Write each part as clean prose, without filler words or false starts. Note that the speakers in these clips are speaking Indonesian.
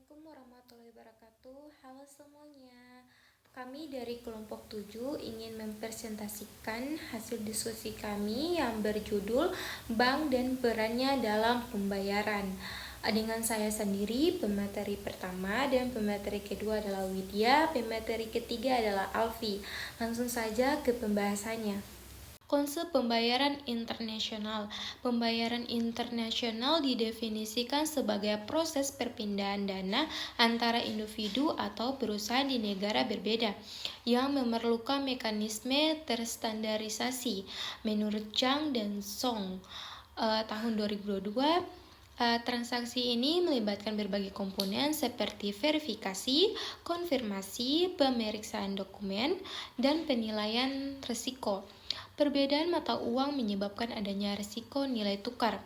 Assalamualaikum warahmatullahi wabarakatuh. Halo semuanya. Kami dari kelompok 7 ingin mempresentasikan hasil diskusi kami yang berjudul Bank dan Perannya dalam Pembayaran. Dengan saya sendiri, pemateri pertama dan pemateri kedua adalah Widya, pemateri ketiga adalah Alfi. Langsung saja ke pembahasannya. Konsep pembayaran internasional. Pembayaran internasional didefinisikan sebagai proses perpindahan dana antara individu atau perusahaan di negara berbeda yang memerlukan mekanisme terstandarisasi. Menurut Chang dan Song, tahun 2022, transaksi ini melibatkan berbagai komponen seperti verifikasi, konfirmasi, pemeriksaan dokumen, dan penilaian risiko. Perbedaan mata uang menyebabkan adanya risiko nilai tukar,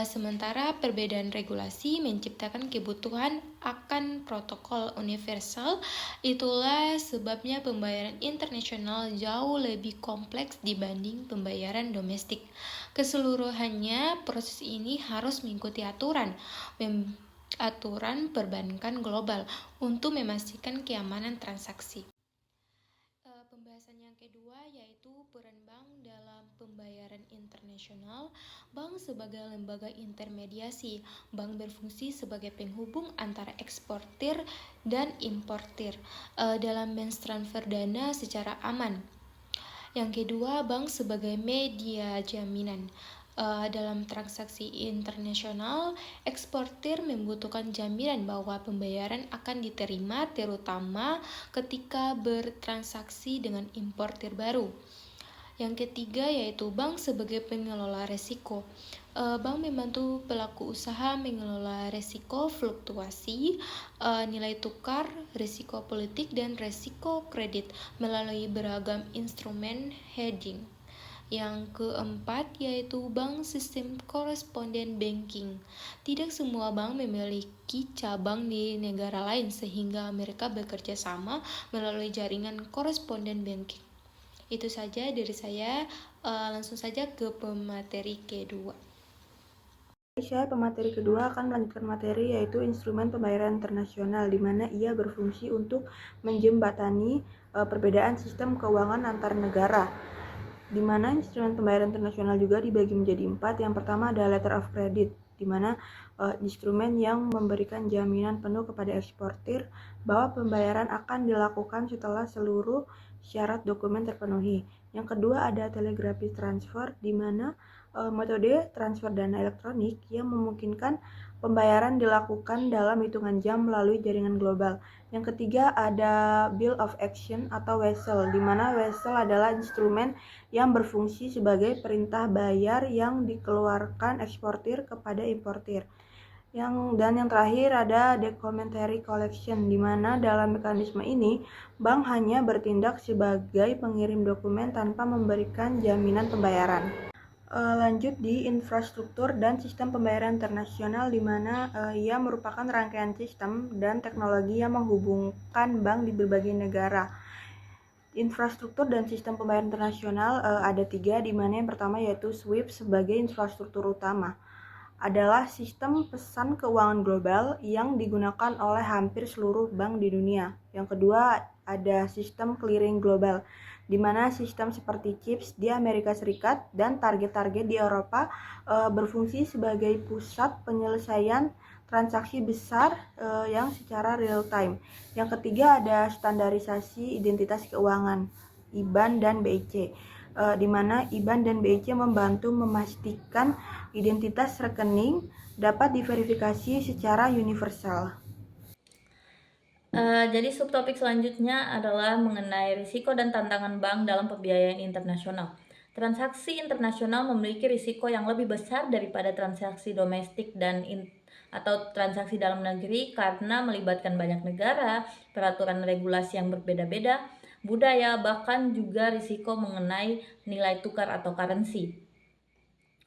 sementara perbedaan regulasi menciptakan kebutuhan akan protokol universal. Itulah sebabnya pembayaran internasional jauh lebih kompleks dibanding pembayaran domestik. Keseluruhannya, proses ini harus mengikuti aturan perbankan global untuk memastikan keamanan transaksi. Pembahasan yang kedua yaitu peran bank dalam pembayaran internasional. Bank sebagai lembaga intermediasi. Bank berfungsi sebagai penghubung antara eksportir dan importir dalam mentransfer dana secara aman. Yang kedua, bank sebagai media jaminan. Dalam transaksi internasional, eksportir membutuhkan jaminan bahwa pembayaran akan diterima, terutama ketika bertransaksi dengan importir baru. Yang ketiga yaitu bank sebagai pengelola risiko. Bank membantu pelaku usaha mengelola risiko fluktuasi nilai tukar, risiko politik, dan risiko kredit melalui beragam instrumen hedging. Yang keempat yaitu bank sistem koresponden banking. Tidak semua bank memiliki cabang di negara lain sehingga mereka bekerja sama melalui jaringan koresponden banking. Itu saja dari saya, langsung saja ke pemateri kedua. Saya pemateri kedua akan melanjutkan materi yaitu instrumen pembayaran internasional, di mana ia berfungsi untuk menjembatani perbedaan sistem keuangan antar negara. Di mana instrumen pembayaran internasional juga dibagi menjadi 4. Yang pertama adalah letter of credit, di mana instrumen yang memberikan jaminan penuh kepada eksportir bahwa pembayaran akan dilakukan setelah seluruh syarat dokumen terpenuhi. Yang kedua ada telegraphic transfer, di mana metode transfer dana elektronik yang memungkinkan pembayaran dilakukan dalam hitungan jam melalui jaringan global. Yang ketiga ada bill of exchange atau wesel, di mana wesel adalah instrumen yang berfungsi sebagai perintah bayar yang dikeluarkan eksportir kepada importir. Yang terakhir ada documentary collection, di mana dalam mekanisme ini bank hanya bertindak sebagai pengirim dokumen tanpa memberikan jaminan pembayaran. Lanjut di infrastruktur dan sistem pembayaran internasional, di mana ia merupakan rangkaian sistem dan teknologi yang menghubungkan bank di berbagai negara. Infrastruktur dan sistem pembayaran internasional ada 3, di mana yang pertama yaitu SWIFT sebagai infrastruktur utama. Adalah sistem pesan keuangan global yang digunakan oleh hampir seluruh bank di dunia. Yang kedua ada sistem clearing global, di mana sistem seperti CHIPS di Amerika Serikat dan target-target di Eropa berfungsi sebagai pusat penyelesaian transaksi besar yang secara real time. Yang ketiga ada standarisasi identitas keuangan, IBAN dan BIC, di mana IBAN dan BIC membantu memastikan identitas rekening dapat diverifikasi secara universal. Jadi subtopik selanjutnya adalah mengenai risiko dan tantangan bank dalam pembiayaan internasional. Transaksi internasional memiliki risiko yang lebih besar daripada transaksi domestik atau transaksi dalam negeri karena melibatkan banyak negara, peraturan regulasi yang berbeda-beda, budaya, bahkan juga risiko mengenai nilai tukar atau currency.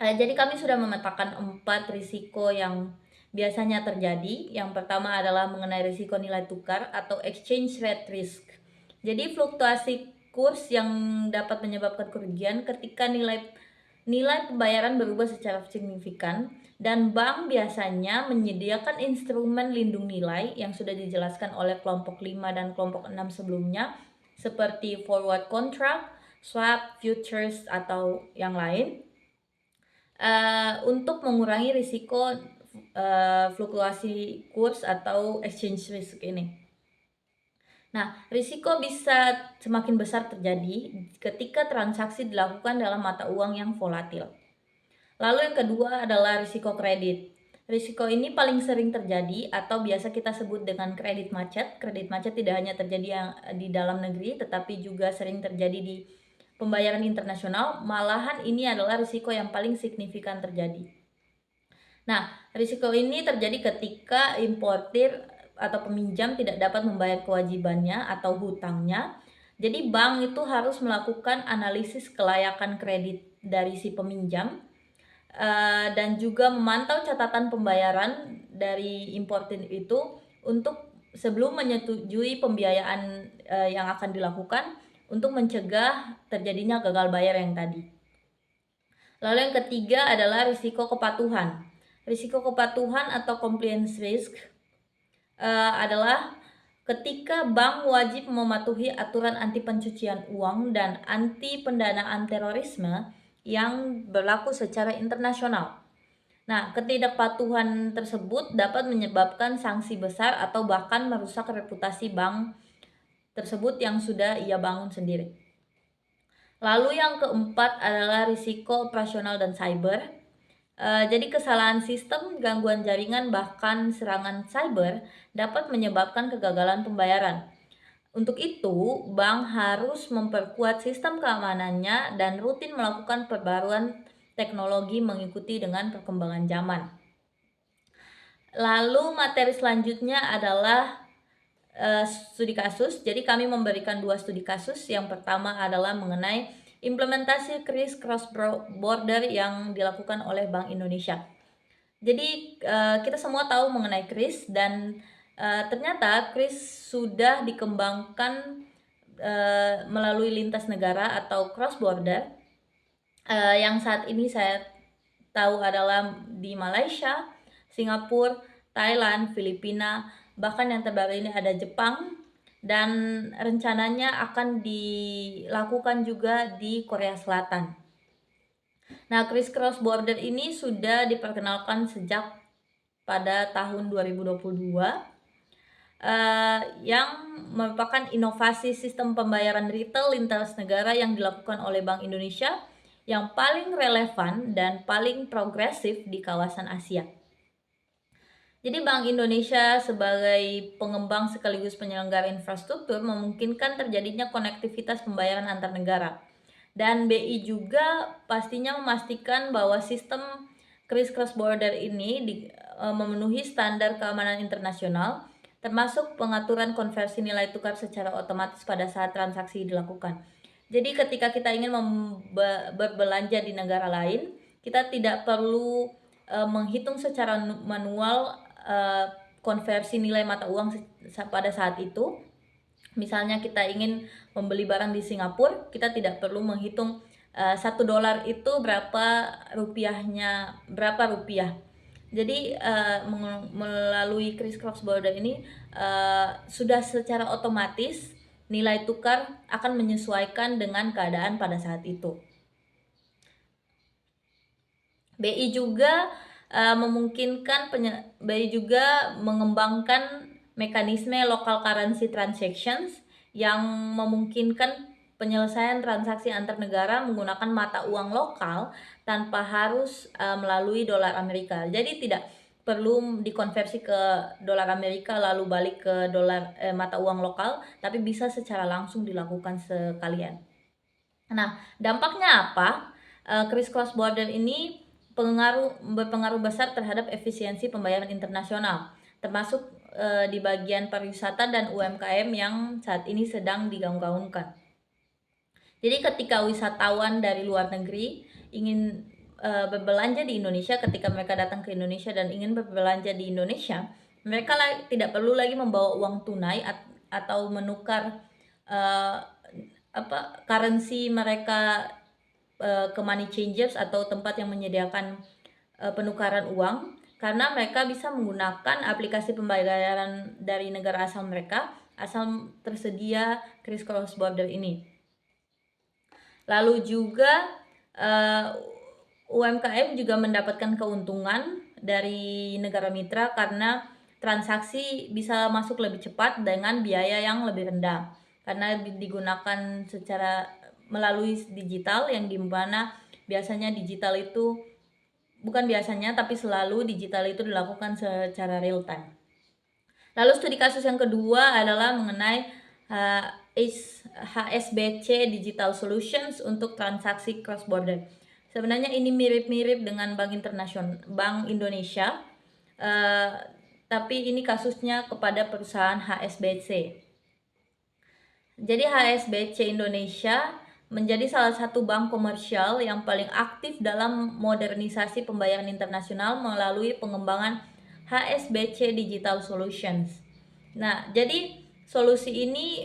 Jadi kami sudah memetakan 4 risiko yang biasanya terjadi. Yang pertama adalah mengenai risiko nilai tukar atau exchange rate risk. Jadi fluktuasi kurs yang dapat menyebabkan kerugian ketika nilai nilai pembayaran berubah secara signifikan, dan bank biasanya menyediakan instrumen lindung nilai yang sudah dijelaskan oleh kelompok 5 dan kelompok 6 sebelumnya, seperti forward contract, swap, futures, atau yang lain, untuk mengurangi risiko fluktuasi kurs atau exchange risk ini. Nah, risiko bisa semakin besar terjadi ketika transaksi dilakukan dalam mata uang yang volatil. Lalu yang kedua adalah risiko kredit. Risiko ini paling sering terjadi atau biasa kita sebut dengan kredit macet. Kredit macet tidak hanya terjadi di dalam negeri, tetapi juga sering terjadi di pembayaran internasional. Malahan ini adalah risiko yang paling signifikan terjadi. Nah, risiko ini terjadi ketika importir atau peminjam tidak dapat membayar kewajibannya atau hutangnya. Jadi bank itu harus melakukan analisis kelayakan kredit dari si peminjam, dan juga memantau catatan pembayaran dari importir itu untuk sebelum menyetujui pembiayaan yang akan dilakukan untuk mencegah terjadinya gagal bayar yang tadi. Lalu yang ketiga adalah risiko kepatuhan. Risiko kepatuhan atau compliance risk adalah ketika bank wajib mematuhi aturan anti pencucian uang dan anti pendanaan terorisme yang berlaku secara internasional. Nah, ketidakpatuhan tersebut dapat menyebabkan sanksi besar atau bahkan merusak reputasi bank tersebut yang sudah ia bangun sendiri. Lalu yang keempat adalah risiko operasional dan cyber. Jadi kesalahan sistem, gangguan jaringan, bahkan serangan cyber dapat menyebabkan kegagalan pembayaran. Untuk itu, bank harus memperkuat sistem keamanannya dan rutin melakukan perbaruan teknologi mengikuti dengan perkembangan zaman. Lalu materi selanjutnya adalah studi kasus. Jadi kami memberikan 2 studi kasus. Yang pertama adalah mengenai implementasi KRIS cross border yang dilakukan oleh Bank Indonesia. Jadi kita semua tahu mengenai KRIS, dan ternyata KRIS sudah dikembangkan melalui lintas negara atau cross border, yang saat ini saya tahu adalah di Malaysia, Singapura, Thailand, Filipina, bahkan yang terbaru ini ada Jepang, dan rencananya akan dilakukan juga di Korea Selatan. Nah, KRIS cross border ini sudah diperkenalkan sejak pada tahun 2022, yang merupakan inovasi sistem pembayaran retail lintas negara yang dilakukan oleh Bank Indonesia yang paling relevan dan paling progresif di kawasan Asia. Jadi Bank Indonesia sebagai pengembang sekaligus penyelenggara infrastruktur memungkinkan terjadinya konektivitas pembayaran antar negara. Dan BI juga pastinya memastikan bahwa sistem KRIS cross border ini memenuhi standar keamanan internasional, termasuk pengaturan konversi nilai tukar secara otomatis pada saat transaksi dilakukan. Jadi ketika kita ingin berbelanja di negara lain, kita tidak perlu menghitung secara manual konversi nilai mata uang pada saat itu. Misalnya kita ingin membeli barang di Singapura, kita tidak perlu menghitung $1 itu berapa rupiah. Jadi melalui KRIS cross border ini sudah secara otomatis nilai tukar akan menyesuaikan dengan keadaan pada saat itu. BI juga mengembangkan mekanisme local currency transactions yang memungkinkan penyelesaian transaksi antar negara menggunakan mata uang lokal tanpa harus melalui dolar Amerika. Jadi tidak perlu dikonversi ke dolar Amerika lalu balik ke mata uang lokal, tapi bisa secara langsung dilakukan sekalian. Nah, dampaknya apa? KRIS cross border ini berpengaruh besar terhadap efisiensi pembayaran internasional, termasuk di bagian pariwisata dan UMKM yang saat ini sedang digaung-gaungkan. Jadi ketika wisatawan dari luar negeri ingin berbelanja di Indonesia, ketika mereka datang ke Indonesia dan ingin berbelanja di Indonesia, mereka tidak perlu lagi membawa uang tunai atau menukar currency mereka ke money changers atau tempat yang menyediakan penukaran uang, karena mereka bisa menggunakan aplikasi pembayaran dari negara asal mereka asal tersedia kris cross border ini. Lalu juga UMKM juga mendapatkan keuntungan dari negara mitra karena transaksi bisa masuk lebih cepat dengan biaya yang lebih rendah karena digunakan secara melalui digital, yang dimana biasanya digital itu bukan biasanya tapi selalu digital itu dilakukan secara real time. Lalu studi kasus yang kedua adalah mengenai HSBC Digital Solutions untuk transaksi cross border. Sebenarnya ini mirip-mirip dengan Bank Indonesia, tapi ini kasusnya kepada perusahaan HSBC. Jadi HSBC Indonesia menjadi salah satu bank komersial yang paling aktif dalam modernisasi pembayaran internasional melalui pengembangan HSBC Digital Solutions. Nah, jadi solusi ini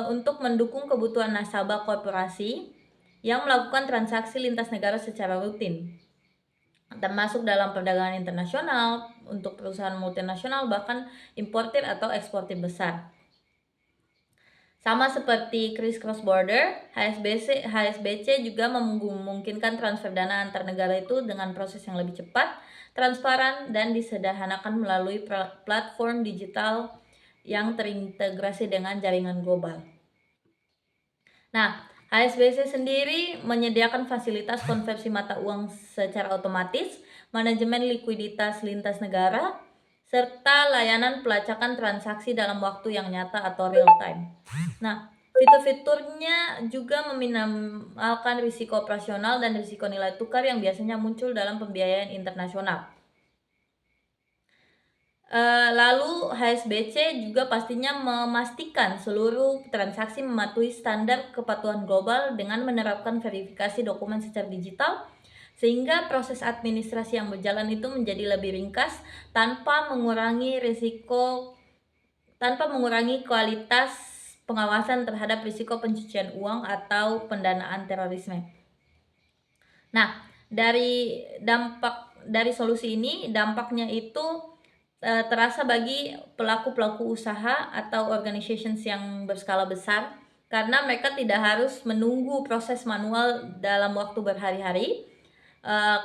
untuk mendukung kebutuhan nasabah korporasi yang melakukan transaksi lintas negara secara rutin, termasuk dalam perdagangan internasional untuk perusahaan multinasional, bahkan importir atau eksportir besar. Sama seperti kris cross border, HSBC juga memungkinkan transfer dana antar negara itu dengan proses yang lebih cepat, transparan, dan disederhanakan melalui platform digital yang terintegrasi dengan jaringan global. Nah, HSBC sendiri menyediakan fasilitas konversi mata uang secara otomatis, manajemen likuiditas lintas negara, serta layanan pelacakan transaksi dalam waktu yang nyata atau real time. Nah, fitur-fiturnya juga meminimalkan risiko operasional dan risiko nilai tukar yang biasanya muncul dalam pembiayaan internasional. Lalu HSBC juga pastinya memastikan seluruh transaksi mematuhi standar kepatuhan global dengan menerapkan verifikasi dokumen secara digital, sehingga proses administrasi yang berjalan itu menjadi lebih ringkas tanpa mengurangi kualitas pengawasan terhadap risiko pencucian uang atau pendanaan terorisme. Nah, dari solusi ini, dampaknya itu terasa bagi pelaku-pelaku usaha atau organizations yang berskala besar, karena mereka tidak harus menunggu proses manual dalam waktu berhari-hari,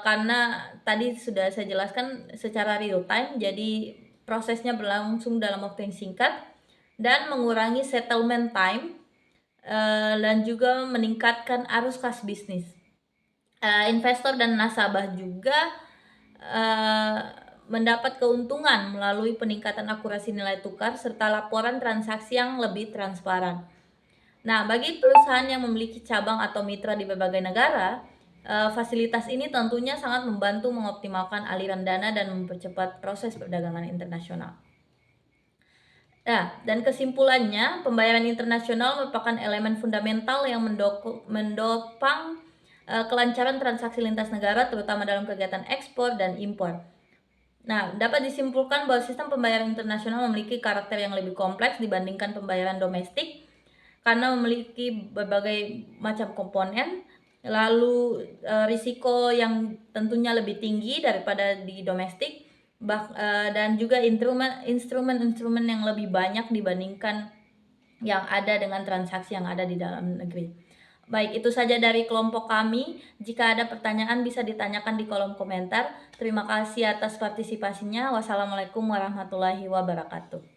karena tadi sudah saya jelaskan secara real time, jadi prosesnya berlangsung dalam waktu yang singkat dan mengurangi settlement time, dan juga meningkatkan arus kas bisnis. Investor dan nasabah juga mendapat keuntungan melalui peningkatan akurasi nilai tukar serta laporan transaksi yang lebih transparan. Nah, bagi perusahaan yang memiliki cabang atau mitra di berbagai negara, fasilitas ini tentunya sangat membantu mengoptimalkan aliran dana dan mempercepat proses perdagangan internasional. Nah, dan kesimpulannya, pembayaran internasional merupakan elemen fundamental yang mendopang kelancaran transaksi lintas negara, terutama dalam kegiatan ekspor dan impor. Nah, dapat disimpulkan bahwa sistem pembayaran internasional memiliki karakter yang lebih kompleks dibandingkan pembayaran domestik karena memiliki berbagai macam komponen, lalu risiko yang tentunya lebih tinggi daripada di domestik, dan juga instrumen-instrumen yang lebih banyak dibandingkan yang ada dengan transaksi yang ada di dalam negeri. Baik, itu saja dari kelompok kami. Jika ada pertanyaan bisa ditanyakan di kolom komentar. Terima kasih atas partisipasinya. Wassalamualaikum warahmatullahi wabarakatuh.